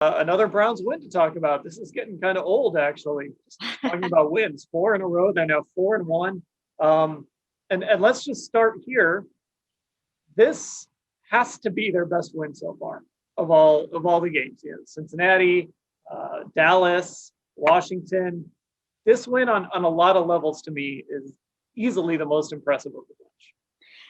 Another Browns win to talk about. This is getting kind of old, actually. Just talking about wins, 4 in a row. They're now 4-1. And let's just start here. This has to be their best win so far of all the games. Yeah, Cincinnati, Dallas, Washington. This win on a lot of levels to me is easily the most impressive of the bunch.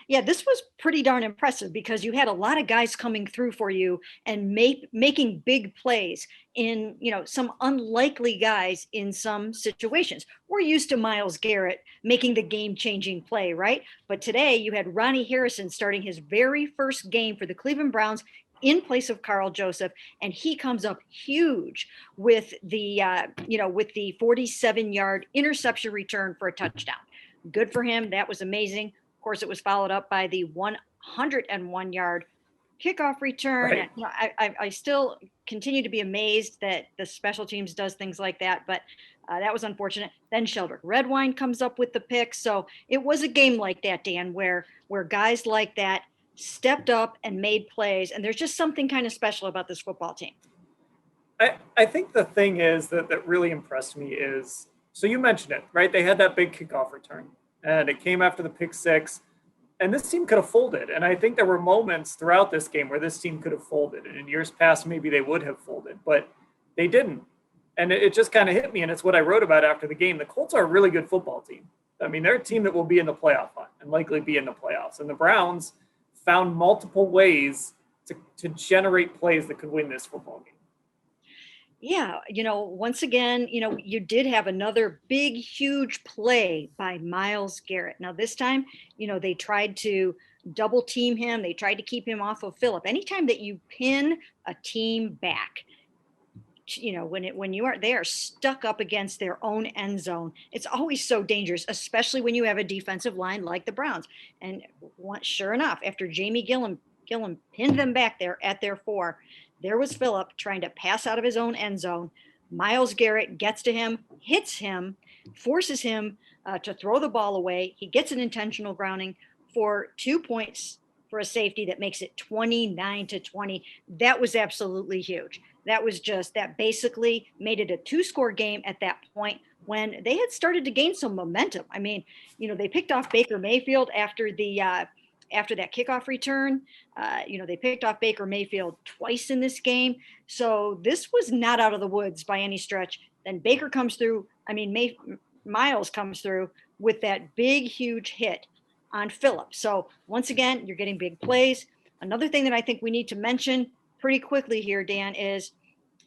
Yeah, this was pretty darn impressive because you had a lot of guys coming through for you and making big plays in, some unlikely guys in some situations. We're used to Myles Garrett making the game-changing play, right? But today you had Ronnie Harrison starting his very first game for the Cleveland Browns in place of Carl Joseph, and he comes up huge with the 47-yard interception return for a touchdown. Good for him. That was amazing. Of course, it was followed up by the 101-yard kickoff return. Right. And, I still continue to be amazed that the special teams does things like that, but that was unfortunate. Then Sheldrick Redwine comes up with the pick. So it was a game like that, Dan, where guys like that stepped up and made plays. And there's just something kind of special about this football team. I think the thing is that really impressed me is, so you mentioned it, right? They had that big kickoff return, and it came after the pick six, and this team could have folded. And I think there were moments throughout this game where this team could have folded. And in years past, maybe they would have folded, but they didn't. And it just kind of hit me, and it's what I wrote about after the game. The Colts are a really good football team. I mean, they're a team that will be in the playoff hunt and likely be in the playoffs. And the Browns found multiple ways to generate plays that could win this football game. Yeah, once again, you did have another big, huge play by Myles Garrett. Now, this time, they tried to double team him. They tried to keep him off of Phillip. Anytime that you pin a team back, when they are stuck up against their own end zone, it's always so dangerous, especially when you have a defensive line like the Browns. And sure enough, after Jamie Gilliam pinned them back there at their 4, there was Phillip trying to pass out of his own end zone. Myles Garrett gets to him, hits him, forces him to throw the ball away. He gets an intentional grounding for 2 points for a safety that makes it 29-20. That was absolutely huge. That basically made it a 2-score game at that point when they had started to gain some momentum. I mean, they picked off Baker Mayfield after that kickoff return. They picked off Baker Mayfield twice in this game. So this was not out of the woods by any stretch. Then Baker comes through. Myles comes through with that big, huge hit on Phillip. So once again, you're getting big plays. Another thing that I think we need to mention pretty quickly here, Dan, is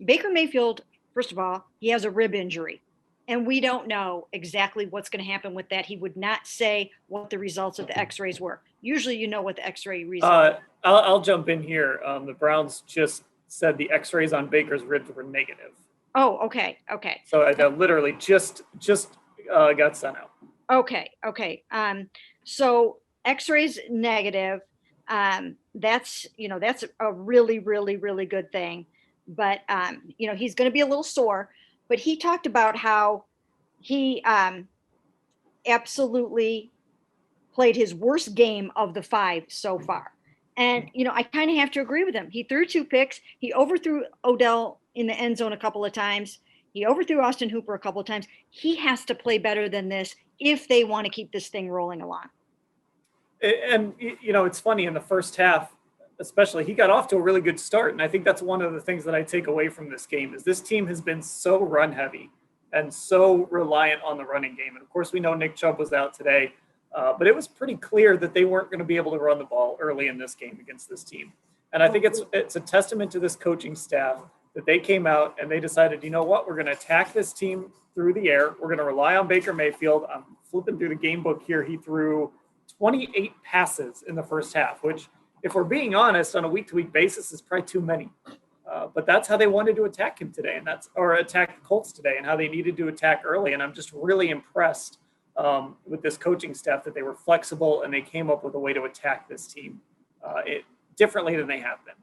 Baker Mayfield, first of all, he has a rib injury. And we don't know exactly what's going to happen with that. He would not say what the results of the x-rays were. Usually you know what the x-ray results I'll jump in here. The Browns just said the x-rays on Baker's ribs were negative. Oh, okay. So I literally just got sent out. Okay. So x-rays negative. That's a really, really, really good thing. But, he's going to be a little sore. But he talked about how he absolutely played his worst game of the 5 so far. And, I kind of have to agree with him. He threw 2 picks. He overthrew Odell in the end zone a couple of times. He overthrew Austin Hooper a couple of times. He has to play better than this if they want to keep this thing rolling along. And, it's funny, in the first half, especially, he got off to a really good start. And I think that's one of the things that I take away from this game is this team has been so run heavy and so reliant on the running game. And of course, we know Nick Chubb was out today, but it was pretty clear that they weren't going to be able to run the ball early in this game against this team. And I think it's a testament to this coaching staff that they came out and they decided, you know what, we're going to attack this team through the air. We're going to rely on Baker Mayfield. I'm flipping through the game book here. He threw 28 passes in the first half, which, if we're being honest, on a week-to-week basis is probably too many. But that's how they wanted to attack him today, or attack the Colts today, and how they needed to attack early. And I'm just really impressed with this coaching staff that they were flexible and they came up with a way to attack this team differently than they have been.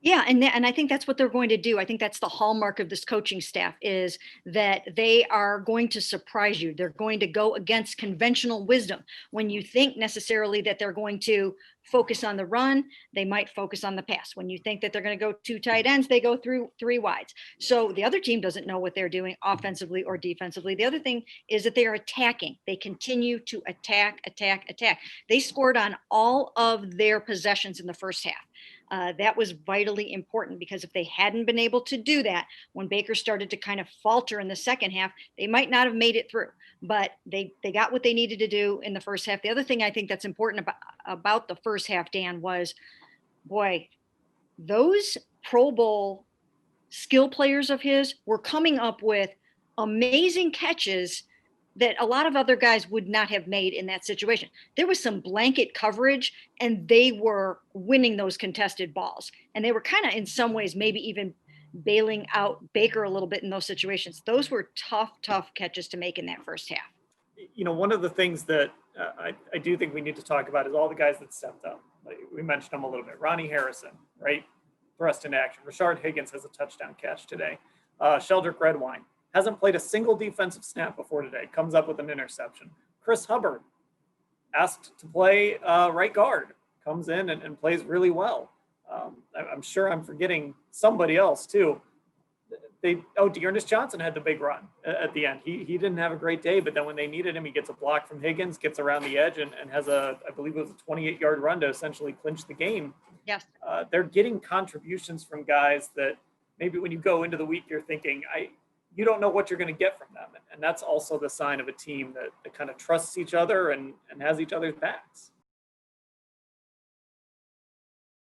Yeah, and I think that's what they're going to do. I think that's the hallmark of this coaching staff is that they are going to surprise you. They're going to go against conventional wisdom. When you think necessarily that they're going to focus on the run, they might focus on the pass. When you think that they're going to go two tight ends, they go through three wides. So the other team doesn't know what they're doing offensively or defensively. The other thing is that they are attacking. They continue to attack, attack, attack. They scored on all of their possessions in the first half. That was vitally important because if they hadn't been able to do that when Baker started to kind of falter in the second half, they might not have made it through. But they got what they needed to do in the first half. The other thing I think that's important about the first half, Dan, was boy, those Pro Bowl skill players of his were coming up with amazing catches that a lot of other guys would not have made in that situation. There was some blanket coverage and they were winning those contested balls. And they were kind of in some ways maybe even bailing out Baker a little bit in those situations. Those were tough catches to make in that first half. One of the things that I do think we need to talk about is all the guys that stepped up. Like we mentioned them a little bit. Ronnie Harrison, right? Thrust in action. Rashard Higgins has a touchdown catch today. Sheldrick Redwine hasn't played a single defensive snap before today. Comes up with an interception. Chris Hubbard, asked to play right guard, comes in and plays really well. I'm sure I'm forgetting somebody else too. Dearness Johnson had the big run at the end. He didn't have a great day, but then when they needed him, he gets a block from Higgins, gets around the edge, and has I believe it was a 28-yard run to essentially clinch the game. Yes. They're getting contributions from guys that maybe when you go into the week, you're thinking, you don't know what you're going to get from them. And that's also the sign of a team that kind of trusts each other and has each other's backs.